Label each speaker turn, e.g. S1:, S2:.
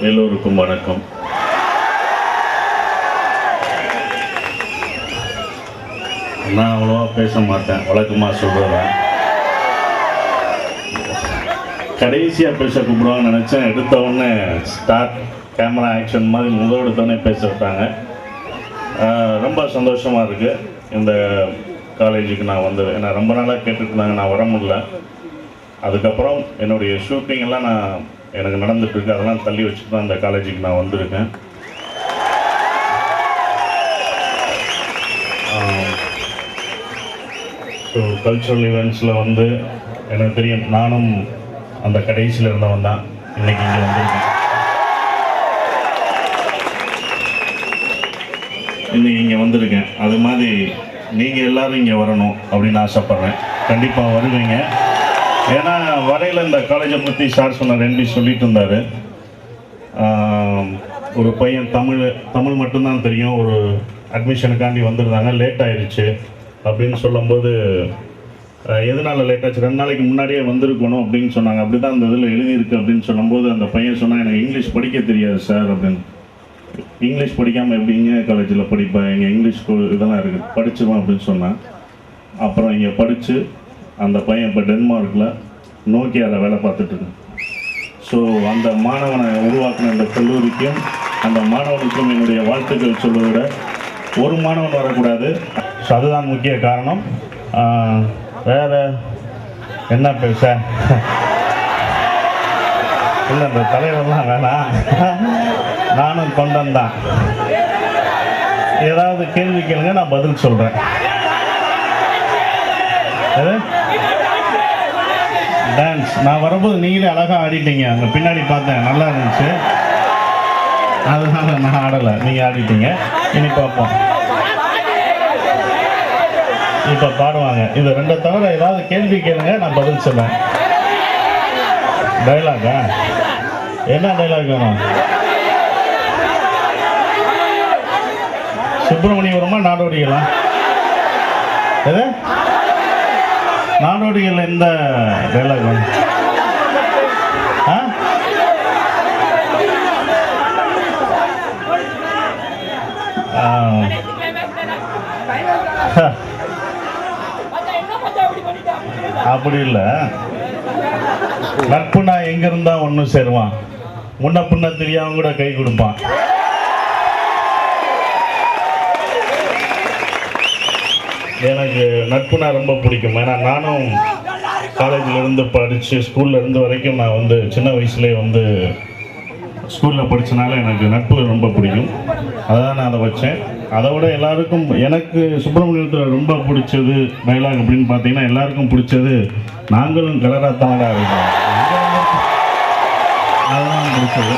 S1: எல்லோருக்கும் வணக்கம். நான் அவ்வளோவா பேச மாட்டேன், வழக்கமாக சொல்கிறேன். கடைசியாக பேச கூப்பிடுவான்னு நினச்சேன். எடுத்தவுடனே ஸ்டார்ட் கேமரா ஆக்ஷன் மாதிரி எடுத்தோடனே பேச விட்டாங்க. ரொம்ப சந்தோஷமாக இருக்குது. இந்த காலேஜுக்கு நான் வந்தது ஏன்னா ரொம்ப நாளாக கேட்டுருந்தாங்க, நான் வர முடியல. அதுக்கப்புறம் என்னுடைய ஷூட்டிங் எல்லாம் எனக்கு நடந்துகிட்ருக்கு, அதெல்லாம் தள்ளி வச்சுட்டு தான் இந்த காலேஜுக்கு நான் வந்திருக்கேன். ஸோ கல்ச்சுரல் ஈவெண்ட்ஸில் எனக்கு தெரியும், நானும் அந்த கடைசியில் இருந்தவன் தான் இன்றைக்கி இங்கே வந்திருக்கேன். இன்றைக்கி இங்கே வந்திருக்கேன். அது மாதிரி நீங்கள் எல்லோரும் இங்கே வரணும் அப்படின்னு ஆசைப்பட்றேன். கண்டிப்பாக வருவீங்க. ஏன்னா வரையில் இந்த காலேஜை பற்றி சார் சொன்னார், ரெண்டு சொல்லிட்டு இருந்தார். ஒரு பையன் தமிழ் மட்டும்தான் தெரியும், ஒரு அட்மிஷனுக்காண்டி வந்திருந்தாங்க, லேட் ஆயிடுச்சு அப்படின்னு சொல்லும்போது, எதனால் லேட் ஆச்சு, 2 நாளைக்கு முன்னாடியே வந்திருக்கணும் அப்படின்னு சொன்னாங்க. அப்படி தான் அந்த இதில் எழுதியிருக்கு அப்படின்னு சொல்லும்போது அந்த பையன் சொன்னால், எனக்கு இங்கிலீஷ் படிக்க தெரியாது சார் அப்படின்னு. இங்கிலீஷ் படிக்காமல் எப்படி இங்கே காலேஜில் படிப்பேன், இங்கே இங்கிலீஷ் இதெல்லாம் இருக்குது, படிச்சுருவேன் அப்படின்னு சொன்னேன். அப்புறம் இங்கே படித்து அந்த பையன் இப்போ டென்மார்க்கில் நோக்கியாவில் வேலை பார்த்துட்ருக்கேன். ஸோ அந்த மாணவனை உருவாக்கின இந்த கல்லூரிக்கும் அந்த மாணவனுக்கும் என்னுடைய வாழ்த்துக்கள் சொல்வதை விட ஒரு மாணவன் வரக்கூடாது. ஸோ அதுதான் முக்கிய காரணம். வேறு என்ன பேச இல்லை, இந்த தலைவர்லாம் வேணாம், நானும் தொண்டன் தான். ஏதாவது கேள்வி கேளுங்க, நான் பதில் சொல்கிறேன். டான்ஸ் நான் வரும்போது நீங்களே அழகாக ஆடிட்டீங்க, அங்கே பின்னாடி பார்த்தேன், நல்லா இருந்துச்சு. அதனால நான் ஆடலை, நீங்கள் ஆடிட்டீங்க. இனி பார்ப்போம். இப்போ பாடுவாங்க. இது 2 தவிர ஏதாவது கேள்வி கேளுங்க, நான் பதில் சொல்லேன். டைலாகா? என்ன டைலாக் வேணும்? சுப்பிரமணியபுரமா நாடோடிகளா? எது நாடோடிகள்? எந்த டைலாக் வேணும்? அப்படி இல்லை. நட்புனா எங்க இருந்தா ஒன்றும் சேருவான், முன்ன பின்ன தெரியாம கூட கை கொடுப்பான். எனக்கு நட்புனா ரொம்ப பிடிக்கும். ஏன்னா நானும் காலேஜில் இருந்து படித்து ஸ்கூலில் இருந்து வரைக்கும் நான் சின்ன வயசுலேயே ஸ்கூலில் படித்தனால எனக்கு நட்பு ரொம்ப பிடிக்கும். அதான் நான் அதை வச்சேன். அதை விட எல்லாருக்கும் எனக்கு சுப்பிரமணியத்தில் ரொம்ப பிடிச்சது டைலாக் அப்படின்னு பார்த்தீங்கன்னா, எல்லாருக்கும் பிடிச்சது நாங்களும் கலராக தான் இருக்கோம், அதுதான் பிடிச்சது.